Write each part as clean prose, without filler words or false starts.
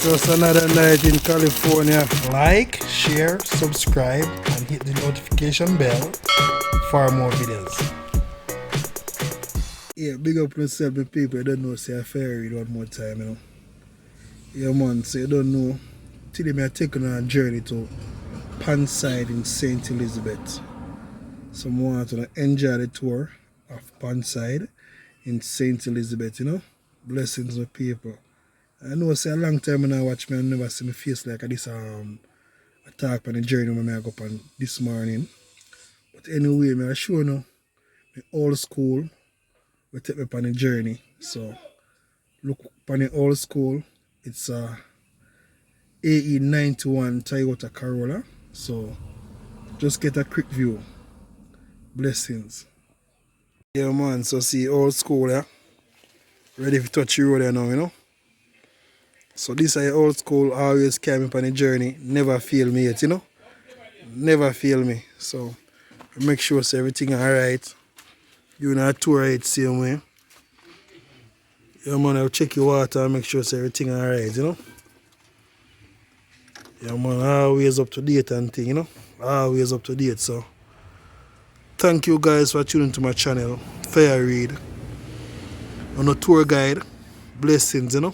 Just another night in California. Like, share, subscribe, and hit the notification bell for more videos. Yeah, big up yourself, the people. You don't know, say I fair read one more time, you know. Yeah, man, so you don't know. Today, me are taking on a journey to Panside in St. Elizabeth. Some want to enjoy the tour of Panside in St. Elizabeth, you know. Blessings of people. I know say a long time when I watch me and never see my face like this attack on the journey when I go up on this morning. But anyway, me I sure know my old school will take me on the journey. So look upon the old school, it's a AE91 Toyota Corolla. So just get a quick view. Blessings. Yeah man, so see old school, yeah. Ready to touch the road there now, you know. So this is old school, always carry me on the journey, never fail me yet, you know. Never fail me. So make sure so everything alright. You know tour it same way. Yeah man, I'll check your water and make sure so everything alright, you know. Yeah man, always up to date and thing, you know. Always up to date. So thank you guys for tuning to my channel. Fair read. On a tour guide. Blessings, you know.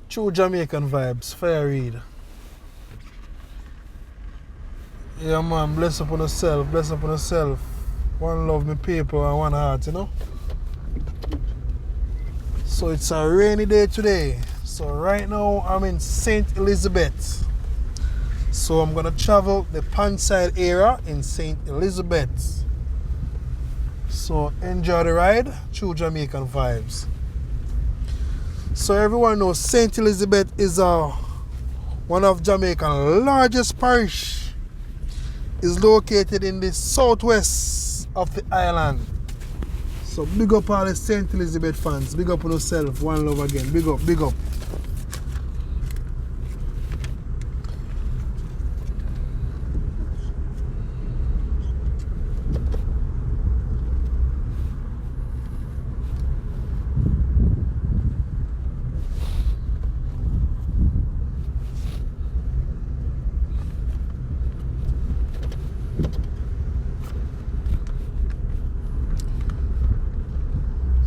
True Jamaican vibes, fair read. Yeah man, bless upon yourself, bless upon yourself. One love me people and one heart, you know. So it's a rainy day today. So right now I'm in St. Elizabeth. So I'm gonna travel the Panside area in St. Elizabeth. So enjoy the ride, true Jamaican vibes. So everyone knows St. Elizabeth is one of Jamaica's largest parish. Is located in the southwest of the island. So big up all the St. Elizabeth fans. Big up on yourself. One love again. Big up, big up.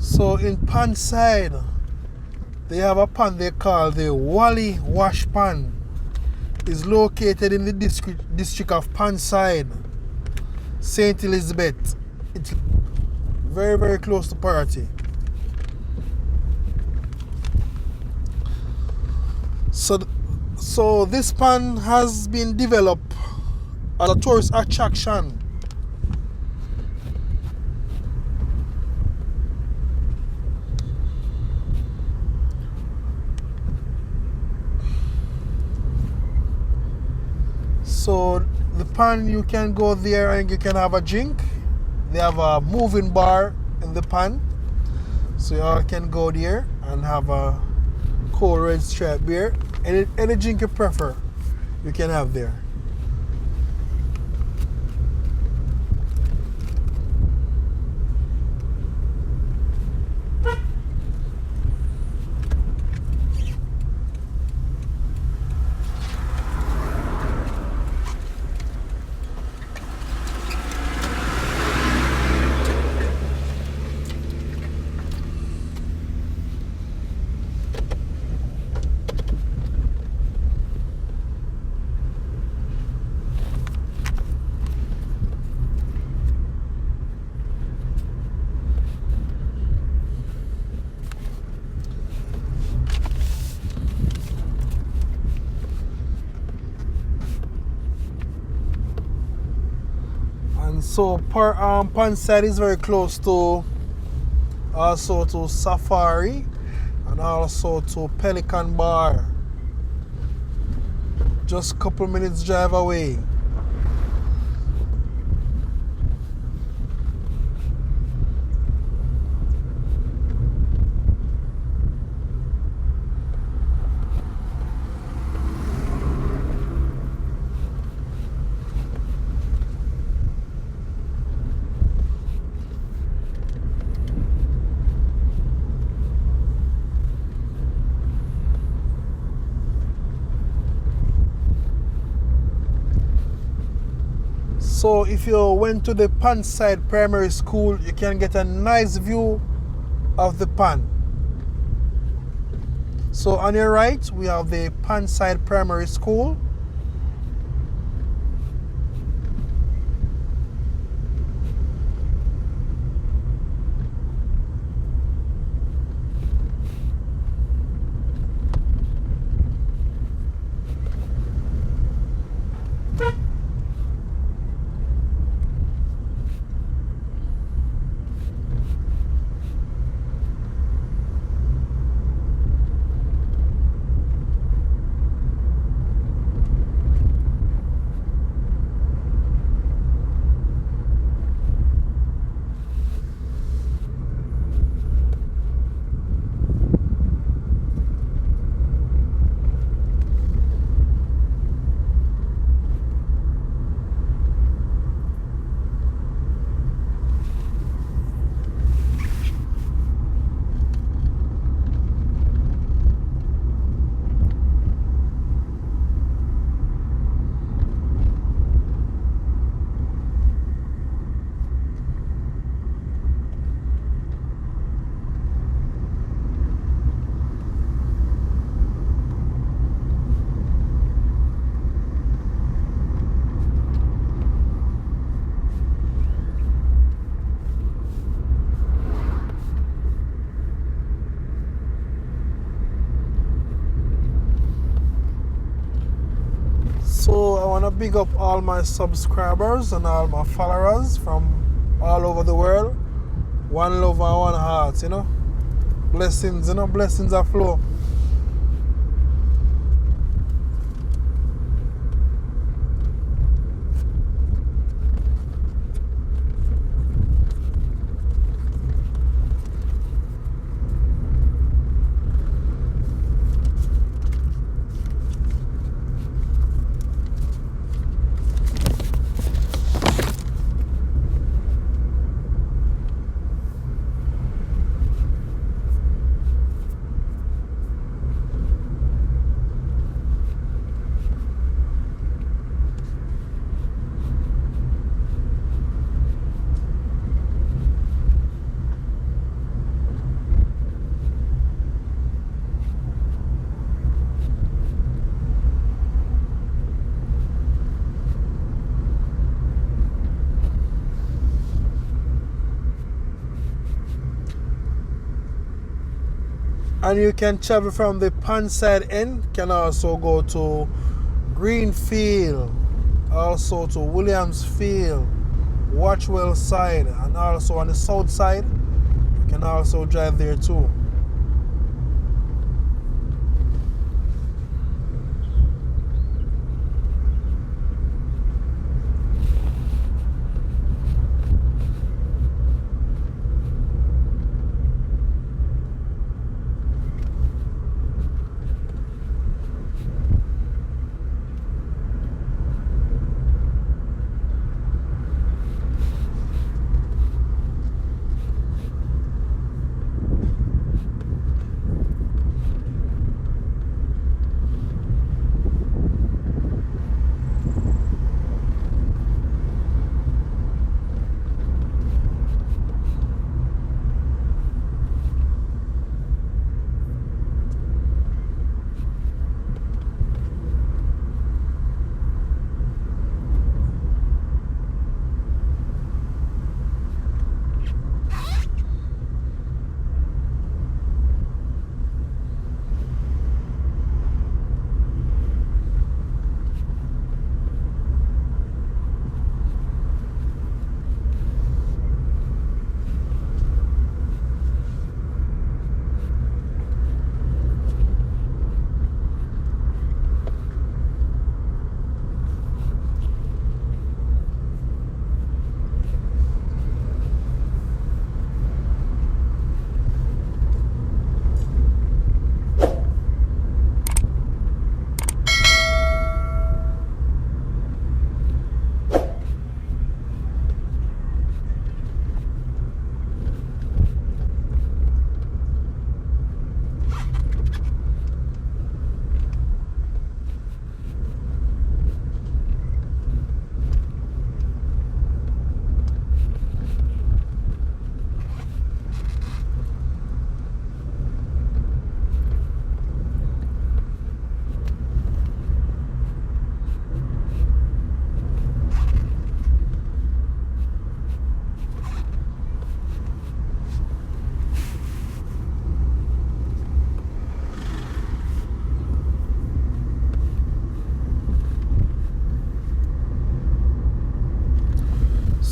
So in Panside, they have a pond they call the Wally Wash Pond. It's located in the district of Panside, St. Elizabeth. It's very, very close to Paraty. So this pond has been developed as a tourist attraction. So the pond, you can go there and you can have a drink. They have a moving bar in the pond. So you all can go there and have a cold red stripe beer. Any drink you prefer, you can have there. And so Panside is very close to also to Safari and also to Pelican Bar. Just a couple minutes drive away. So if you went to the Panside Primary School, you can get a nice view of the Pan. So on your right, we have the Panside Primary School. So I want to big up all my subscribers and all my followers from all over the world. One love and one heart, Blessings, blessings are flow. And you can travel from the Panside end, can also go to Greenfield, also to Williamsfield, Watchwell side, and also on the south side, you can also drive there too.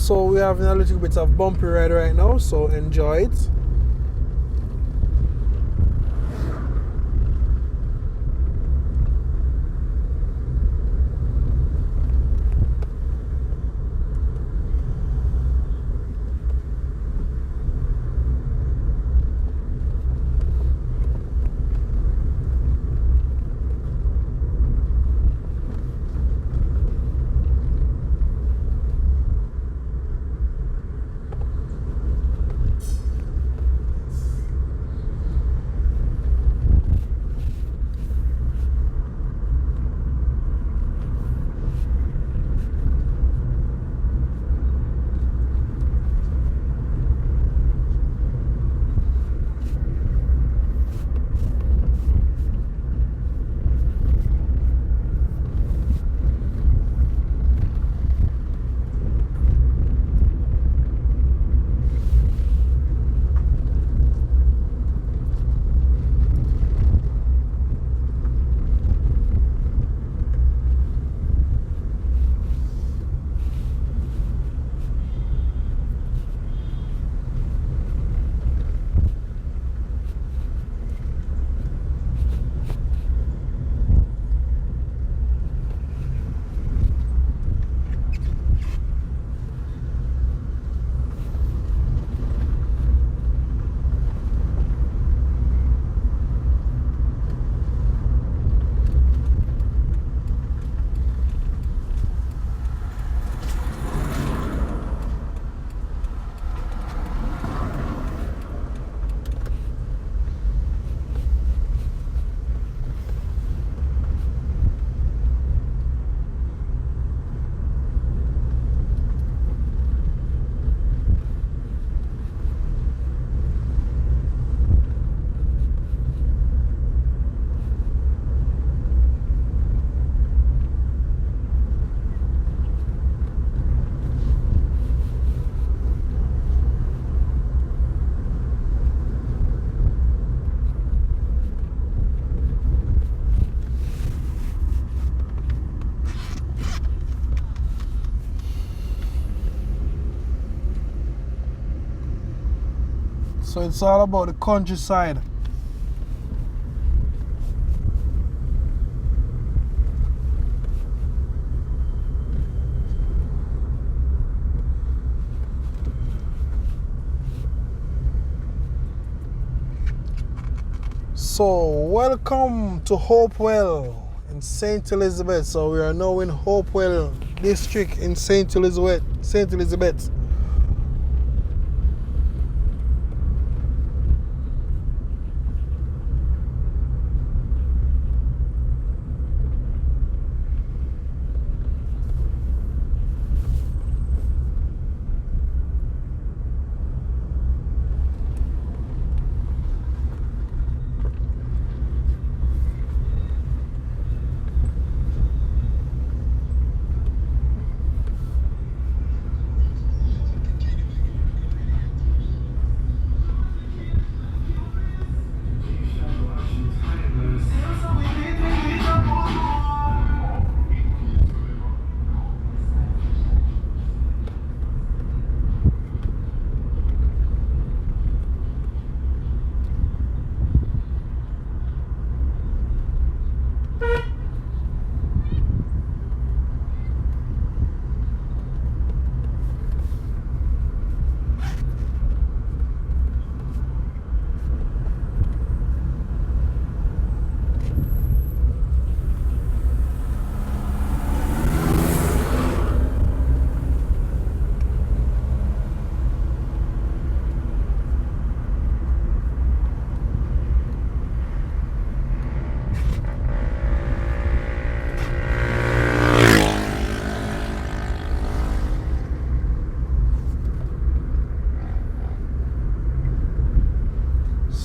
So we're having a little bit of bumpy ride right now, so enjoy it. So it's all about the countryside. So welcome to Hopewell in St. Elizabeth. So we are now in Hopewell district in St. Elizabeth. St. Elizabeth.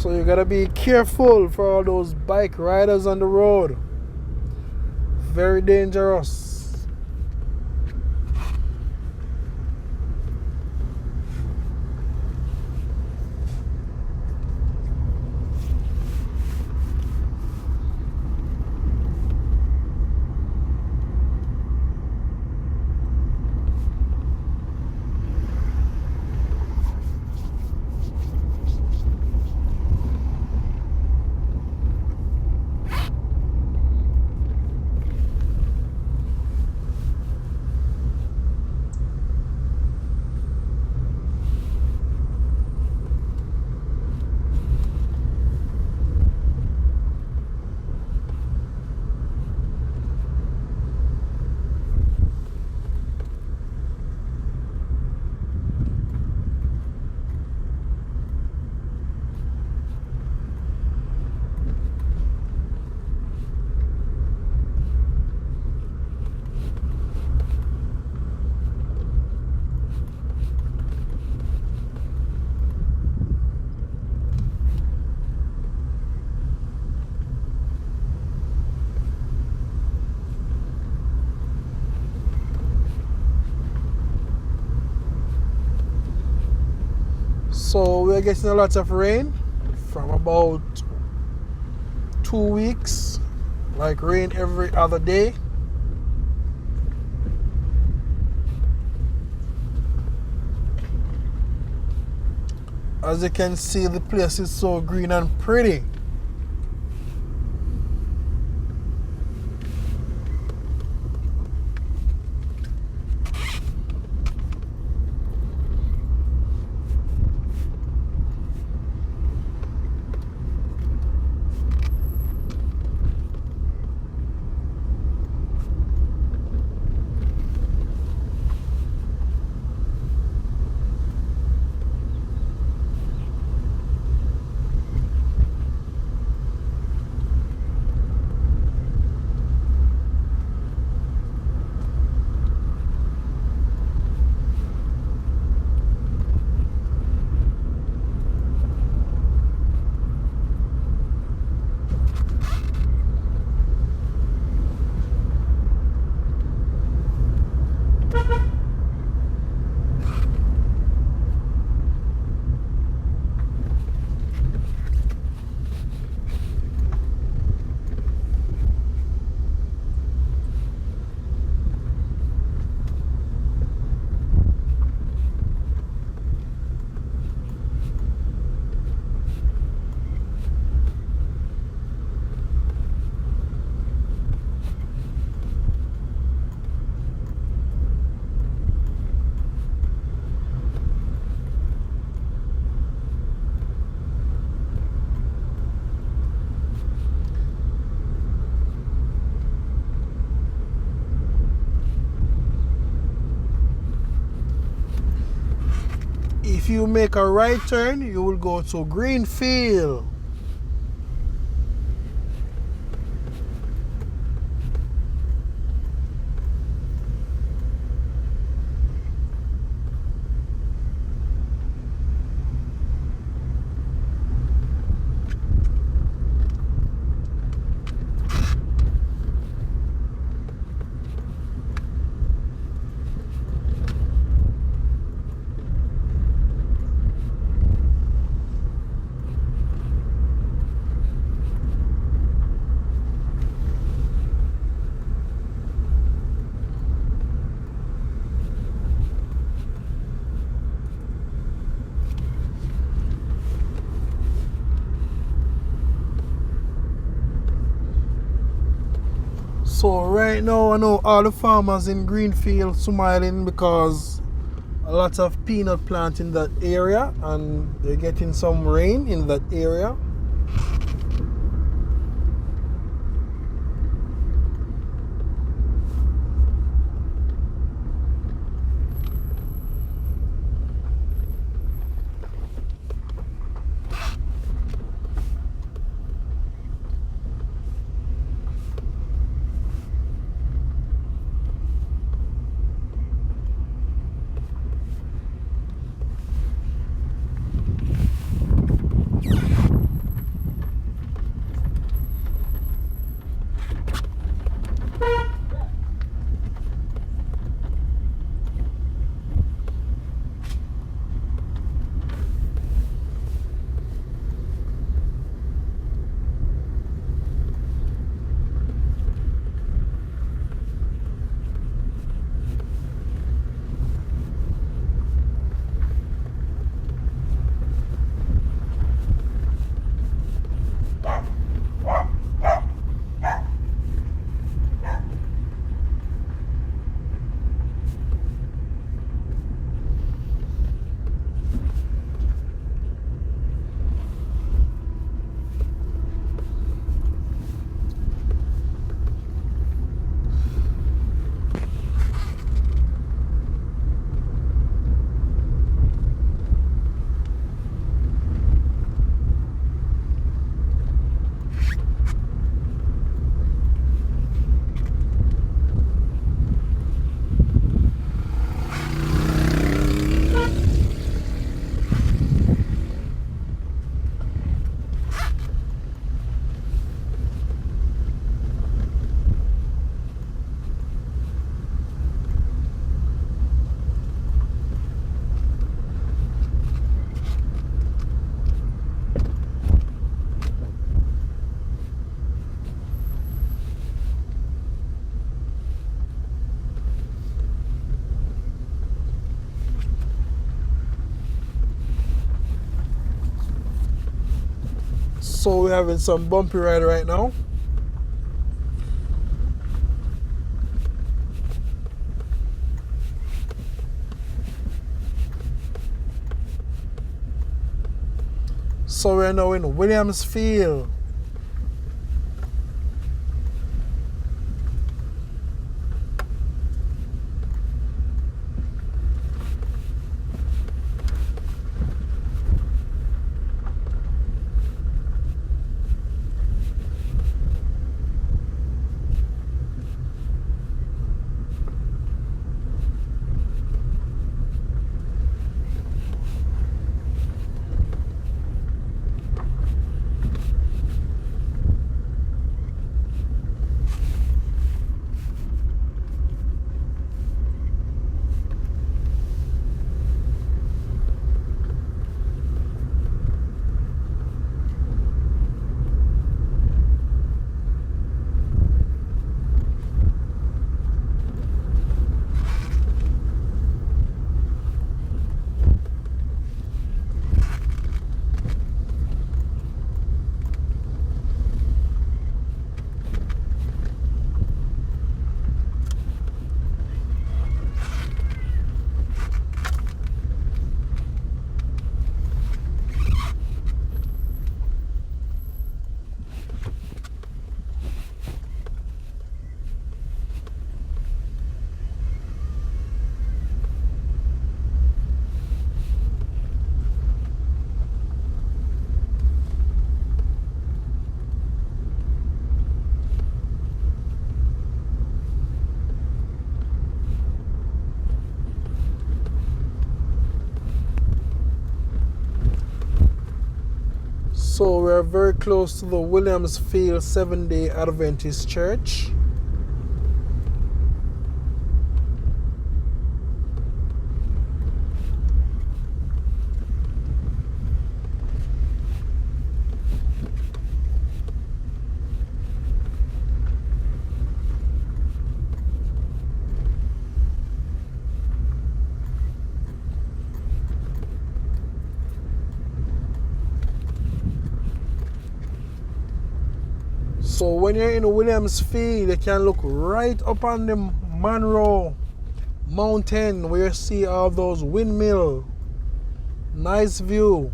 So you gotta be careful for all those bike riders on the road. Very dangerous. So we're getting a lot of rain from about 2 weeks, like rain every other day. As you can see, the place is so green and pretty. If you make a right turn, you will go to Greenfield. So right now I know all the farmers in Greenfield smiling because a lot of peanut plant in that area and they're getting some rain in that area. So we're having some bumpy ride right now. So we're now in Williamsfield. So we're very close to the Williamsfield Seventh-day Adventist Church. So when you're in Williamsfield, you can look right up on the Monroe Mountain where you see all those windmills. Nice view.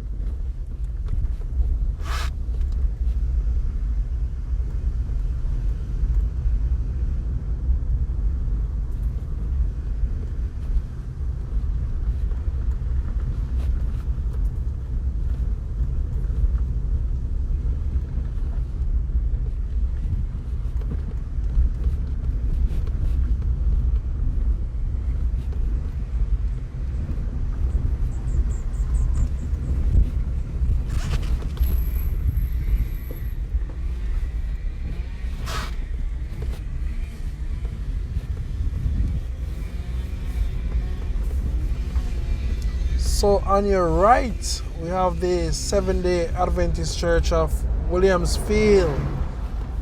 So on your right, we have the Seventh-day Adventist Church of Williamsfield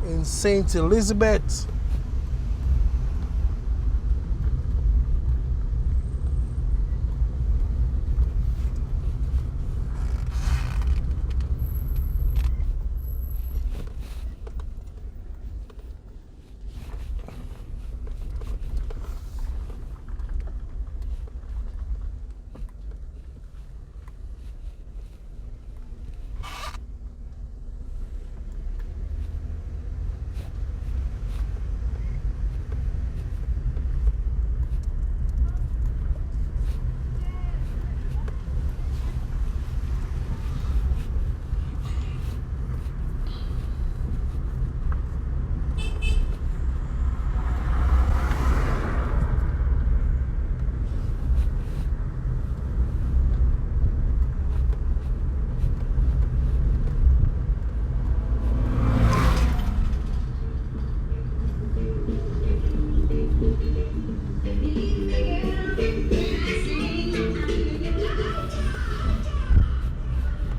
in St. Elizabeth.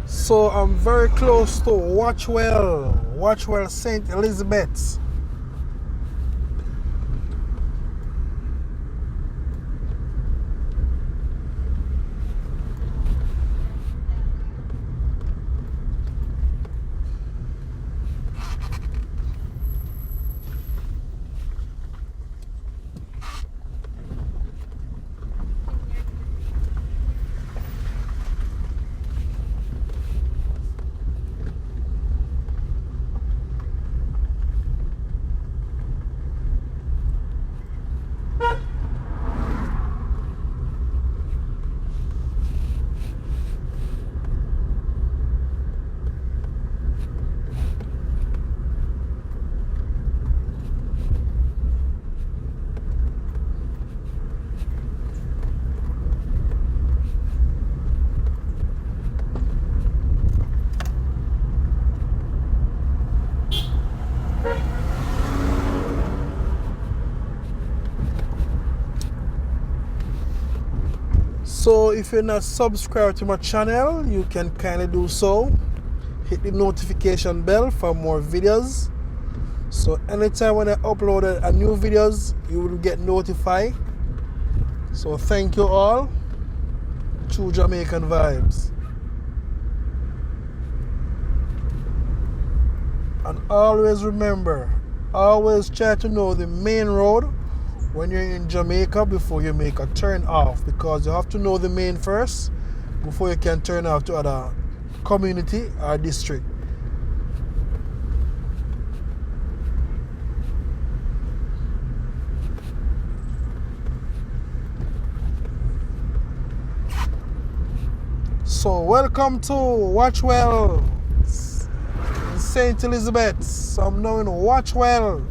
So I'm very close to Watchwell St. Elizabeth. So if you're not subscribed to my channel, you can kindly do so. Hit the notification bell for more videos. So anytime when I upload a new videos, you will get notified. So thank you all. True Jamaican vibes. And always remember, always try to know the main road when you're in Jamaica before you make a turn off, because you have to know the main first before you can turn off to other community or district. So welcome to Watchwell, St. Elizabeth. So I'm now in Watchwell.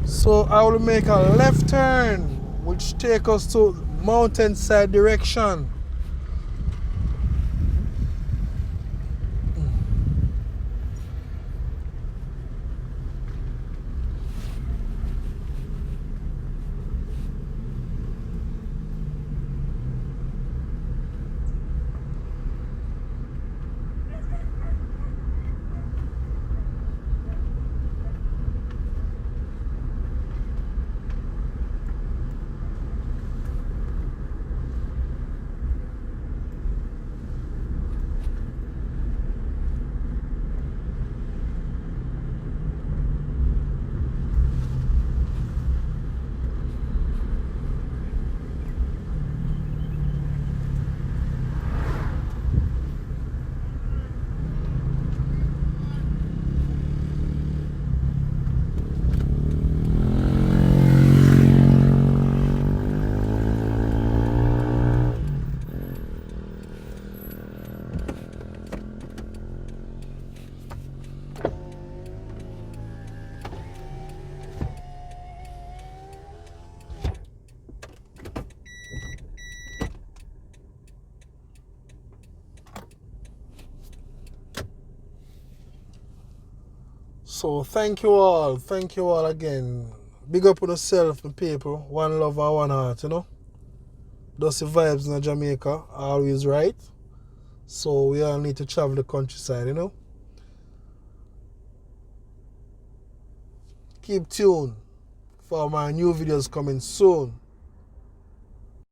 So I will make a left turn, which take us to mountainside direction. So thank you all again. Big up on yourself, my people. One love and one heart, you know. That's the vibes in Jamaica, always right. So we all need to travel the countryside, you know. Keep tuned for my new videos coming soon.